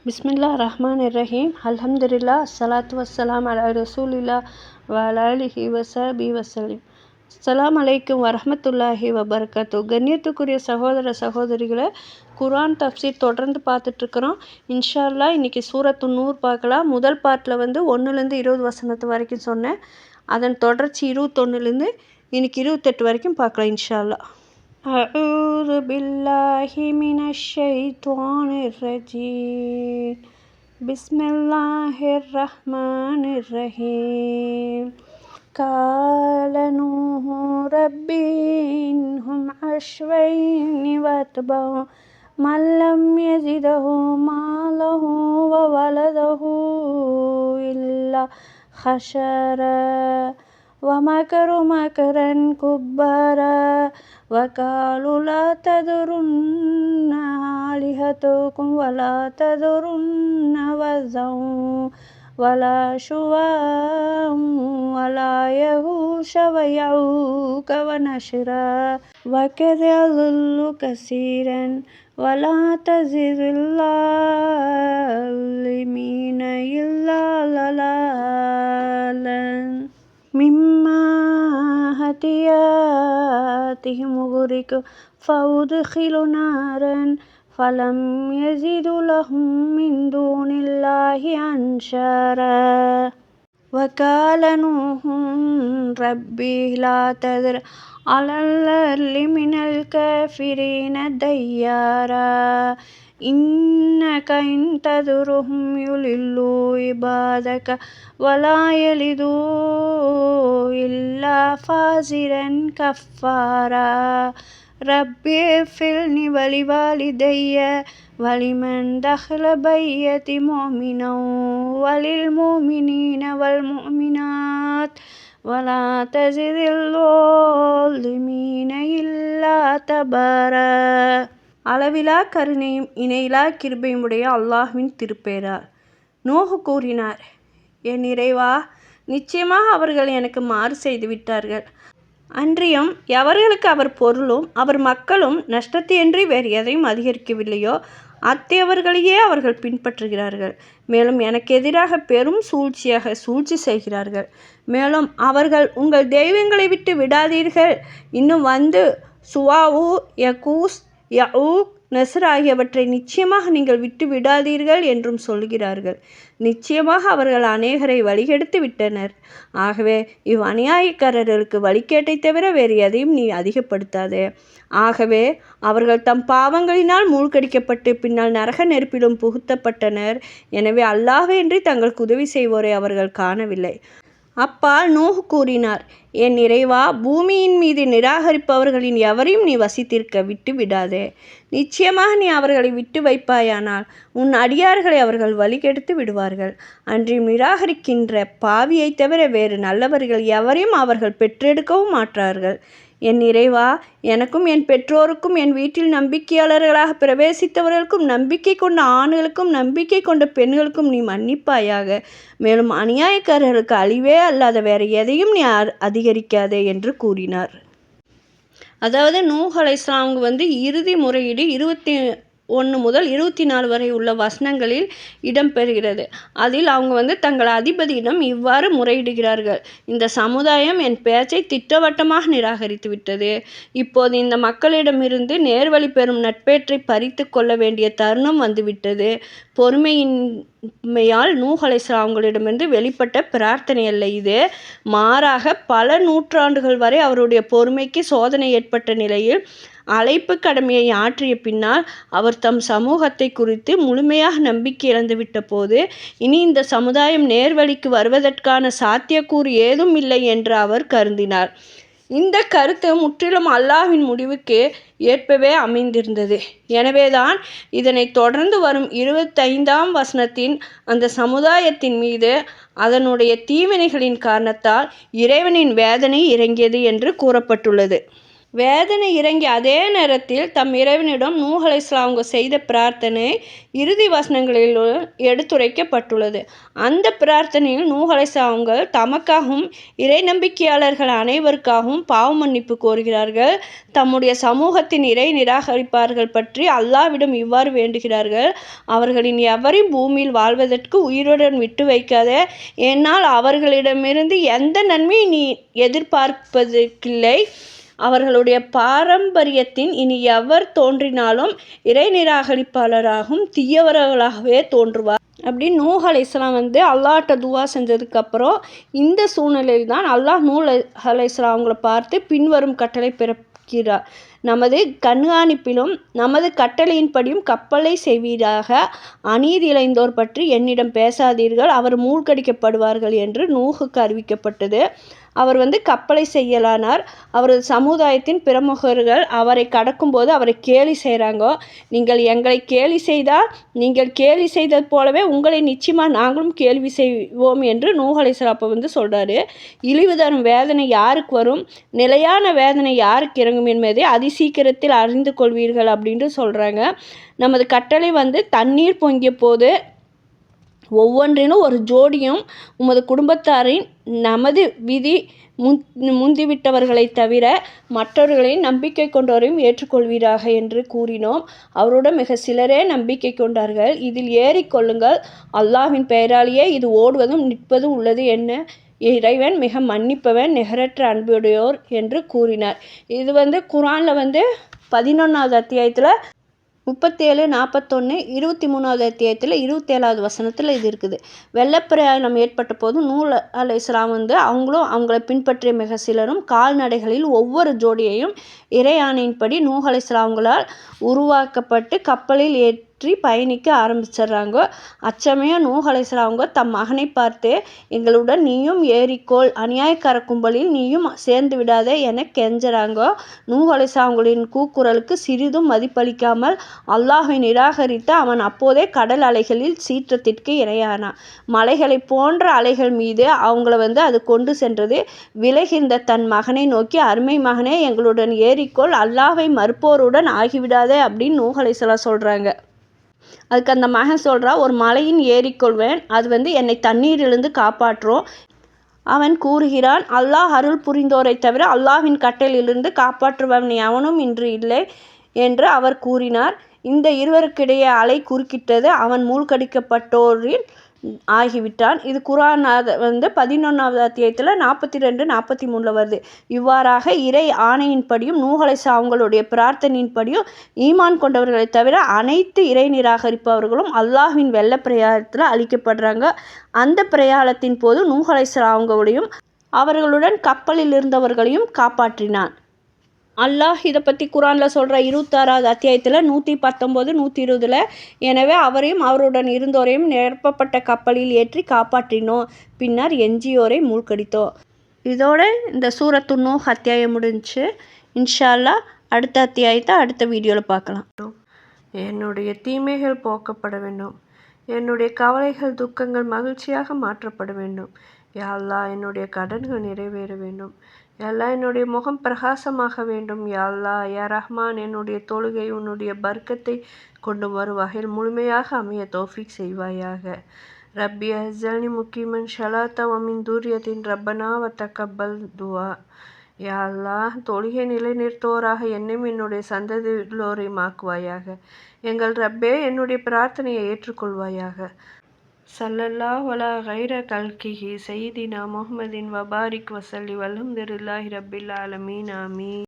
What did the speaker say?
பிஸ்மில்லா ரஹ்மான் ரஹீம் அல்ஹம்துலில்லா அஸ்ஸலாத்து வஸ்ஸலாம் அலா ரசூலில்லா வஅலா ஆலிஹி வஸஹ்பிஹி வஸல்லம். அஸ்ஸலாமு அலைக்கும் வரஹ்மத்துல்லாஹி வபரகாத்துஹு. கண்ணியத்துக்குரிய சகோதர சகோதரிகளை, குர்ஆன் தஃப்சீர் தொடர்ந்து பார்த்துட்ருக்குறோம். இன்ஷா அல்லாஹ் இன்றைக்கி சூரத்து நூர் பார்க்கலாம். முதல் பாட்டில் 1லேருந்து 20 வசனத்து வரைக்கும் சொன்னேன். அதன் தொடர்ச்சி 21லேருந்து இன்றைக்கி 28 வரைக்கும் பார்க்கலாம் இன்ஷா அல்லாஹ். أعوذ بالله من الشيطان الرجيم بسم الله الرحمن الرحيم قال نوح رب إنهم عصوني واتبعوا من لم يزده ماله وولده إلا خسارا ومكروا مكرا كبارا وقالوا لا تذرن آلهتكم ولا تذرن وزا ولا سواعا ولا يغوث ويعوق ونسرا وقد أضلوا كثيرا ولا تزد الظالمين إلا ضلالا مما هدياتهم أغرقوا فأدخلوا نارا فلم يجدوا لهم من دون الله أنصارا وقال نوح ربي لا تذر على الأرض من الكافرين ديارا إنك إن تذرهم يضلوا عبادك ولا يلدوا إلا فاجرا كفارا ربي اغفرني ولوالدي ولمن دخل بيتي مؤمنا وللمؤمنين والمؤمنات ولا تزد الظالمين إلا تبارا. அளவிலா கருணையும் இணையிலா கிருபையும் உடைய அல்லாஹ்வின் திருப்பெயரால். நூஹ் கூறினார், என் இறைவா, நிச்சயமாக அவர்கள் எனக்கு மாறு செய்து விட்டார்கள். அன்றியும் எவர்களுக்கு அவர் பொருளும் அவர் மக்களும் நஷ்டத்தையன்றி வேறு எதையும் அதிகரிக்கவில்லையோ அத்தேவர்களையே அவர்கள் பின்பற்றுகிறார்கள். மேலும் எனக்கு எதிராக பெரும் சூழ்ச்சி செய்கிறார்கள். மேலும் அவர்கள் உங்கள் தெய்வங்களை விட்டு விடாதீர்கள், இன்னும் சுவாவு யகூஸ் யஊக் நஸ்ர் ஆகியவற்றை நிச்சயமாக நீங்கள் விட்டு விடாதீர்கள் என்றும் சொல்கிறார்கள். நிச்சயமாக அவர்கள் அநேகரை வழிகெடுத்து விட்டனர். ஆகவே அநியாயக்காரர்களுக்கு வழிகேட்டை தவிர வேறு எதையும் நீ அதிகப்படுத்தாதே. ஆகவே அவர்கள் தம் பாவங்களினால் மூழ்கடிக்கப்பட்டு பின்னால் நரக நெருப்பிலும் புகுத்தப்பட்டனர். எனவே அல்லாஹ்வின்றி தங்களுக்கு உதவி செய்வோரை அவர்கள் காணவில்லை. அப்பால் நூஹ் கூறினார், என் இறைவா, பூமியின் மீது நிராகரிப்பவர்களின் எவரையும் நீ வசித்திருக்க விட்டு விடாதே. நிச்சயமாக நீ அவர்களை விட்டு வைப்பாயானால் உன் அடியார்களை அவர்கள் வழிகெடுத்து விடுவார்கள். அன்றியும் நிராகரிக்கின்ற பாவியை தவிர வேறு நல்லவர்கள் எவரையும் அவர்கள் பெற்றெடுக்கவும் மாட்டார்கள். என் இறைவா, எனக்கும் என் பெற்றோருக்கும் என் வீட்டில் நம்பிக்கையாளர்களாக பிரவேசித்தவர்களுக்கும் நம்பிக்கை கொண்ட ஆண்களுக்கும் நம்பிக்கை கொண்ட பெண்களுக்கும் நீ மன்னிப்பாயாக. மேலும் அநியாயக்காரர்களுக்கு அழிவே அல்லாத வேறு எதையும் நீ அதிகரிக்காதே என்று கூறினார். அதாவது நூஹ் அலைஹிஸ்ஸலாம் இறுதி முறையீடு 21 முதல் 24 வரை உள்ள வசனங்களில் இடம்பெறுகிறது. அதில் அவங்க தங்கள் அதிபதியிடம் இவ்வாறு முறையிடுகிறார்கள். இந்த சமுதாயம் என் பேச்சை திட்டவட்டமாக நிராகரித்து விட்டது. இப்போது இந்த மக்களிடமிருந்து நேர்வழி பெறும் நட்பேற்றை பறித்து கொள்ள வேண்டிய தருணம் வந்துவிட்டது. பொறுமையின்மையால் நூஹ் அலைஹிஸ்ஸலாமிடமிருந்து வெளிப்பட்ட பிரார்த்தனை அல்ல இது. மாறாக பல நூற்றாண்டுகள் வரை அவருடைய பொறுமைக்கு சோதனை ஏற்பட்ட நிலையில் அழைப்பு கடமையை ஆற்றிய பின்னால் அவர் தம் சமூகத்தை குறித்து முழுமையாக நம்பிக்கை இழந்துவிட்ட போது இனி இந்த சமுதாயம் நேர்வழிக்கு வருவதற்கான சாத்தியக்கூறு ஏதும் இல்லை என்று அவர் கருதினார். இந்த கருத்து முற்றிலும் அல்லாஹ்வின் முடிவுக்கு ஏற்பவே அமைந்திருந்தது. எனவேதான் இதனை தொடர்ந்து வரும் 25ஆம் வசனத்தின் அந்த சமுதாயத்தின் மீது அதனுடைய தீவினைகளின் காரணத்தால் இறைவனின் வேதனை இறங்கியது என்று கூறப்பட்டுள்ளது. வேதனை இறங்கிய அதே நேரத்தில் தம் இறைவனிடம் நூஹ் அலைஹிஸ்ஸலாம் அவங்க செய்த பிரார்த்தனை இறுதி வசனங்களில் எடுத்துரைக்கப்பட்டுள்ளது. அந்த பிரார்த்தனையில் நூஹ் அலைஹிஸ்ஸலாம் அவங்க தமக்காகவும் இறை நம்பிக்கையாளர்கள் அனைவருக்காகவும் பாவ மன்னிப்பு கோருகிறார்கள். தம்முடைய சமூகத்தின் இறை நிராகரிப்பார்கள் பற்றி அல்லாஹ்விடம் இவ்வாறு வேண்டுகிறார்கள்: அவர்களின் எவரையும் பூமியில் வாழ்வதற்கு உயிருடன் விட்டு வைக்காதே. என்னால் அவர்களிடமிருந்து எந்த நன்மையை நீ எதிர்பார்ப்பதற்கில்லை. அவர்களுடைய பாரம்பரியத்தின் இனி எவர் தோன்றினாலும் இறை நிராகரிப்பாளராகவும் தீயவர்களாகவே தோன்றுவார் அப்படின்னு நூஹ் அலைஹிஸ்ஸலாம் அல்லாஹ்ட்ட துவா செஞ்சதுக்கப்புறம் இந்த சூழ்நிலையில் தான் அல்லாஹ் நூஹ் அலைஹிஸ்ஸலாம் அவங்கள பார்த்து பின்வரும் கட்டளை பிறப்பிக்கிறார்: நமது கண்காணிப்பிலும் நமது கட்டளையின்படியும் கப்பலை செய்வீராக. அநீதி இழைந்தோர் பற்றி என்னிடம் பேசாதீர்கள், அவர் மூழ்கடிக்கப்படுவார்கள் என்று நூஹுக்கு அறிவிக்கப்பட்டது. அவர் கப்பலை செய்யலானார். அவரது சமுதாயத்தின் பிரமுகர்கள் அவரை கடக்கும்போது அவரை கேலி செய்கிறாங்க. நீங்கள் எங்களை கேலி செய்தால் நீங்கள் கேலி செய்தது போலவே உங்களை நிச்சயமாக நாங்களும் கேள்வி செய்வோம் என்று நூஹ் அலைஹிஸ்ஸலாம் அப்போ சொல்கிறாரு. இழிவு தரும் வேதனை யாருக்கு வரும், நிலையான வேதனை யாருக்கு இறங்கும் என்பதை அதிசீக்கிரத்தில் அறிந்து கொள்வீர்கள் அப்படின்ட்டு சொல்கிறாங்க. நமது கட்டளை தண்ணீர் பொங்கிய போது ஒவ்வொன்றினும் ஒரு ஜோடியும் உமது குடும்பத்தாரின் நமது விதி முந்திவிட்டவர்களைத் தவிர மற்றவர்களின் நம்பிக்கை கொண்டோரையும் ஏற்றுக்கொள்வீராக என்று கூறினோம். அவருடன் மிக சிலரே நம்பிக்கை கொண்டார்கள். இதில் ஏறிக்கொள்ளுங்கள், அல்லாஹ்வின் பெயராலேயே இது ஓடுவதும் நிற்பதும் உள்ளது என்ன இறைவன் மிக மன்னிப்பவன், நிகரற்ற அன்புடையோர் என்று கூறினார். இது குர்ஆனில் 11வது அத்தியாயத்தில் 37, 41, 23வது அத்தியாயத்தில் 27வது வசனத்தில் இது இருக்குது. வெள்ளப்பிரயாணம் ஏற்பட்ட போது நூஹ் அலைஹிஸ்ஸலாம் அவங்களும் அவங்களை பின்பற்றிய மிக சிலரும் கால்நடைகளில் ஒவ்வொரு ஜோடியையும் இறை ஆணையின்படி நூஹ் அலைஹிஸ்ஸலாம் அவங்களால் உருவாக்கப்பட்டு கப்பலில் ஏற்றி பயணிக்க ஆரம்பிச்சிடுறாங்க. அச்சமயம் நூஹ் அலைஹிஸ்ஸலாம் அவங்க தம் மகனை பார்த்து, எங்களுடன் நீயும் ஏறிக்கோள், அநியாயக்கார கும்பலில் நீயும் சேர்ந்து விடாதே என கெஞ்சுறாங்க. நூஹ் அலைஹிஸ்ஸலாம் அவங்களின் கூக்குரலுக்கு சிறிதும் மதிப்பளிக்காமல் அல்லாஹ்வை நிராகரித்து அவன் அப்போதே கடல் அலைகளில் சீற்றத்திற்கு இரையானான். மலைகளை போன்ற அலைகள் மீது அவங்கள அது கொண்டு சென்றது. விலகிருந்த தன் மகனை நோக்கி, அருமை மகனே, எங்களுடன் ஏறிக்கோள், அல்லாஹ்வை மறுப்போருடன் ஆகிவிடாதே அப்படின்னு நூஹ் அலைஹிஸ்ஸலாம் சொல்கிறாங்க. அதுக்கு அந்த மகன் சொல்கிறான், ஒரு மலையின் ஏறிக்கொள்வேன், அது என்னை தண்ணீரிலிருந்து காப்பாற்றும். அவன் கூறுகிறான், அல்லாஹ் அருள் புரிந்தோரை தவிர அல்லாஹ்வின் கட்டளையிலிருந்து காப்பாற்றுபவன் எவனும் இன்று இல்லை என்று அவர் கூறினார். இந்த இருவருக்கிடையே அலை குறுக்கிட்டது. அவன் மூழ்கடிக்கப்பட்டோரில் ஆகிவிட்டான். இது குர்ஆன் 11வது அத்தியாயத்தில் 42, 43 வருது. இவ்வாறாக இறை ஆணையின்படியும் நூஹ் அலைஹிஸ்ஸலாம் அவங்களுடைய பிரார்த்தனையின்படியும் ஈமான் கொண்டவர்களை தவிர அனைத்து இறை நிராகரிப்பவர்களும் அல்லாஹ்வின் வெள்ள பிரயாணத்தில் அழிக்கப்படுறாங்க. அந்த பிரயாணத்தின் போது நூஹ் அலைஹிஸ்ஸலாம் அவங்களையும் அவர்களுடன் கப்பலில் இருந்தவர்களையும் காப்பாற்றினான். அல்லாஹ் இதை பற்றி குர்ஆனில் சொல்கிற 26வது அத்தியாயத்தில் 119, 120. எனவே அவரையும் அவருடன் இருந்தோரையும் நிரப்பப்பட்ட கப்பலில் ஏற்றி காப்பாற்றினோம். பின்னர் எஞ்சியோரை மூழ்கடித்தோம். இதோட இந்த சூரத்து நூஹ் அத்தியாயம் முடிஞ்சுச்சு. இன்ஷா அல்லாஹ் அடுத்த அத்தியாயத்தை அடுத்த வீடியோவில் பார்க்கலாம். என்னுடைய தீமைகள் போக்கப்பட வேண்டும், என்னுடைய கவலைகள் துக்கங்கள் மகிழ்ச்சியாக மாற்றப்பட வேண்டும். யா அல்லாஹ், என்னுடைய கடன்கள் நிறைவேற வேண்டும். யா அல்லாஹ், என்னுடைய முகம் பிரகாசமாக வேண்டும். யா அல்லாஹ், யா ரஹ்மான், என்னுடைய தொழுகை உன்னுடைய பர்க்கத்தை கொண்டு வரும் வகையில் முழுமையாக அமைய தௌஃபீக் செய்வாயாக. ரப்பி அஹ்ஸல்னி முக்கீமன் ஷலாத்த வமின் தூரியத்தின் ரப்பனா வ தக்கப்பல் துவா. யா அல்லாஹ், தொழுகை நிலைநிறுத்துவோராக என்னையும் என்னுடைய சந்ததியோரையும் ஆக்குவாயாக. எங்கள் ரப்பே, என்னுடைய பிரார்த்தனையை ஏற்றுக்கொள்வாயாக. ஸல்லல்லாஹு அலா கைர கல்கிஹி சய்யிதினா முஹம்மதின் வபாரிக் வஸல்லி வல்ஹம்துலில்லாஹி ரப்பில் ஆலமீன். ஆமீன்.